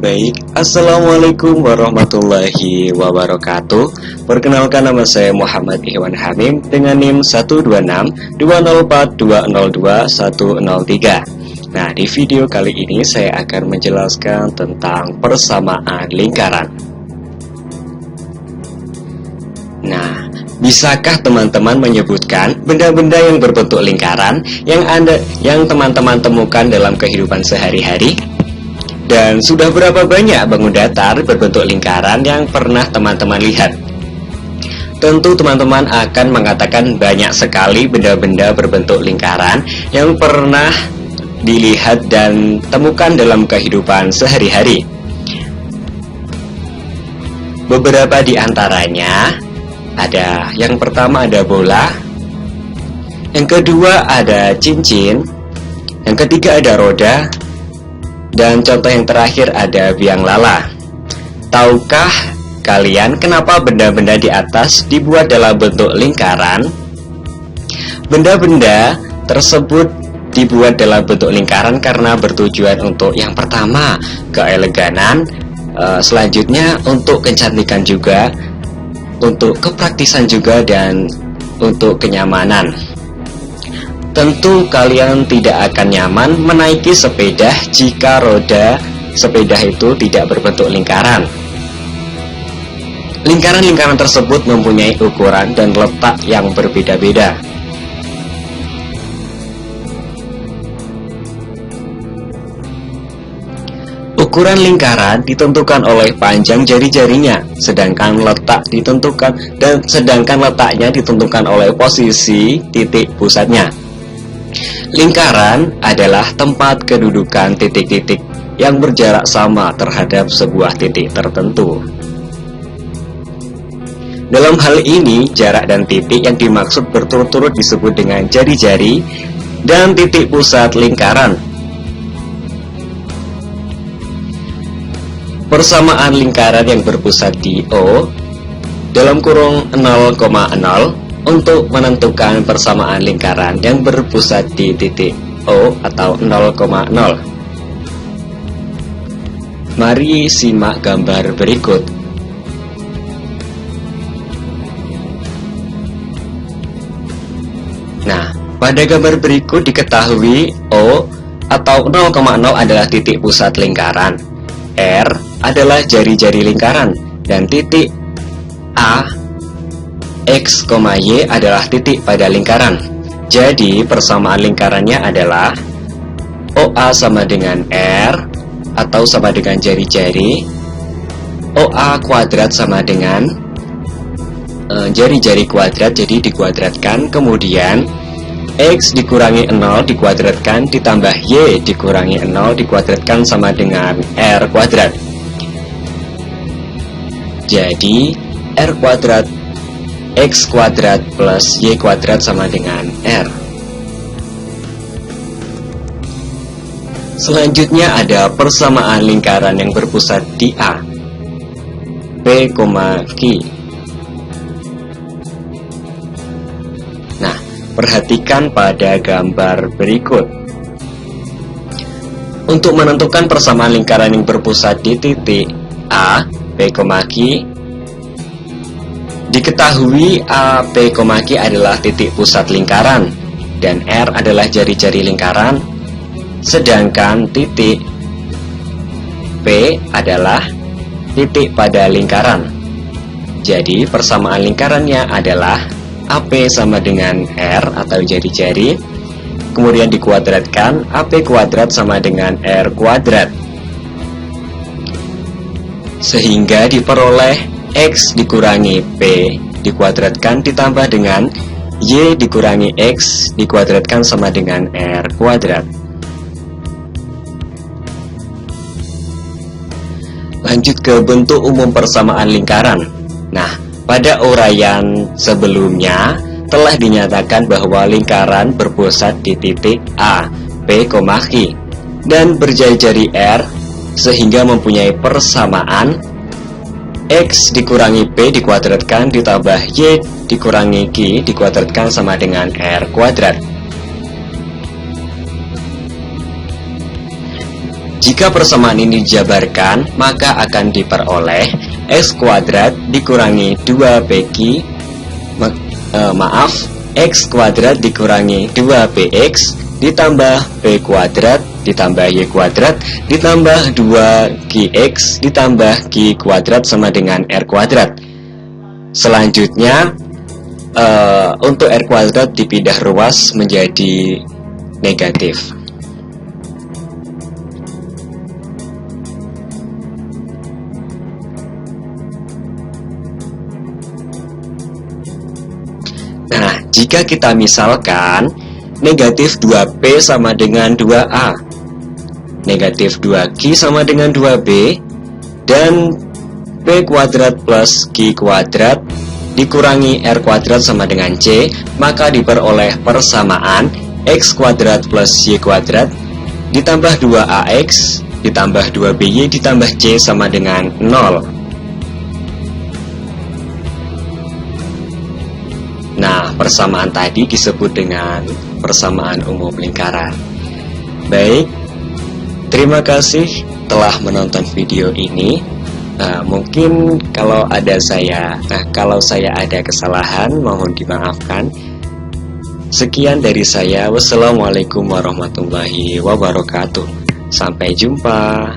Baik, Assalamualaikum warahmatullahi wabarakatuh. Perkenalkan, nama saya Muhammad Ikhwan Hamim dengan NIM 1262042021003. Nah, di video kali ini saya akan menjelaskan tentang persamaan lingkaran. Nah, bisakah teman-teman menyebutkan benda-benda yang berbentuk lingkaran yang teman-teman temukan dalam kehidupan sehari-hari? Dan sudah berapa banyak bangun datar berbentuk lingkaran yang pernah teman-teman lihat? Tentu teman-teman akan mengatakan banyak sekali benda-benda berbentuk lingkaran yang pernah dilihat dan temukan dalam kehidupan sehari-hari. Beberapa di antaranya ada, yang pertama ada bola, yang kedua ada cincin, yang ketiga ada roda, dan contoh yang terakhir ada biang lala. Tahukah kalian kenapa benda-benda di atas dibuat dalam bentuk lingkaran? Benda-benda tersebut dibuat dalam bentuk lingkaran karena bertujuan untuk yang pertama, keeleganan, selanjutnya untuk kecantikan juga, untuk kepraktisan juga, dan untuk kenyamanan. Tentu kalian tidak akan nyaman menaiki sepeda jika roda sepeda itu tidak berbentuk lingkaran. Lingkaran-lingkaran tersebut mempunyai ukuran dan letak yang berbeda-beda. Ukuran lingkaran ditentukan oleh panjang jari-jarinya, sedangkan letaknya ditentukan oleh posisi titik pusatnya. Lingkaran adalah tempat kedudukan titik-titik yang berjarak sama terhadap sebuah titik tertentu. Dalam hal ini, jarak dan titik yang dimaksud berturut-turut disebut dengan jari-jari dan titik pusat lingkaran. Persamaan lingkaran yang berpusat di O dalam kurung 0,0 untuk menentukan persamaan lingkaran yang berpusat di titik O atau 0,0. Mari simak gambar berikut. Nah, pada gambar berikut diketahui O atau 0,0 adalah titik pusat lingkaran, R adalah jari-jari lingkaran, dan titik A, X, Y adalah titik pada lingkaran. Jadi persamaan lingkarannya adalah OA sama dengan R atau sama dengan jari-jari, OA kuadrat sama dengan jari-jari kuadrat, jadi dikuadratkan, kemudian X dikurangi 0 dikuadratkan ditambah Y dikurangi 0 dikuadratkan sama dengan R kuadrat. Jadi R kuadrat X kuadrat plus Y kuadrat sama dengan R. Selanjutnya ada persamaan lingkaran yang berpusat di A, P, Q. Nah, perhatikan pada gambar berikut. Untuk menentukan persamaan lingkaran yang berpusat di titik A, P, Q, diketahui A, P, Q adalah titik pusat lingkaran dan R adalah jari-jari lingkaran, sedangkan titik P adalah titik pada lingkaran. Jadi persamaan lingkarannya adalah AP sama dengan R atau jari-jari, kemudian dikuadratkan AP kuadrat sama dengan R kuadrat, sehingga diperoleh X dikurangi P dikuadratkan ditambah dengan Y dikurangi X dikuadratkan sama dengan R kuadrat. Lanjut ke bentuk umum persamaan lingkaran. Nah, pada uraian sebelumnya telah dinyatakan bahwa lingkaran berpusat di titik A, P, Q dan berjari-jari R, sehingga mempunyai persamaan X dikurangi P dikuadratkan ditambah Y dikurangi Q dikuadratkan sama dengan R kuadrat. Jika persamaan ini dijabarkan, maka akan diperoleh X kuadrat dikurangi 2PQ, X kuadrat dikurangi 2PX, ditambah P kuadrat, ditambah Y kuadrat, ditambah 2QX, ditambah Q kuadrat sama dengan R kuadrat. Selanjutnya, untuk R kuadrat dipindah ruas menjadi negatif. Nah, jika kita misalkan negatif 2P sama dengan 2A, negatif 2Q sama dengan 2B, dan P kuadrat plus Q kuadrat dikurangi R kuadrat sama dengan C, maka diperoleh persamaan X kuadrat plus Y kuadrat ditambah 2AX ditambah 2BY ditambah C sama dengan 0. Nah, persamaan tadi disebut dengan persamaan umum lingkaran. Baik, terima kasih telah menonton video ini. Mungkin kalau saya ada kesalahan, mohon dimaafkan. Sekian dari saya. Wassalamualaikum warahmatullahi wabarakatuh. Sampai jumpa.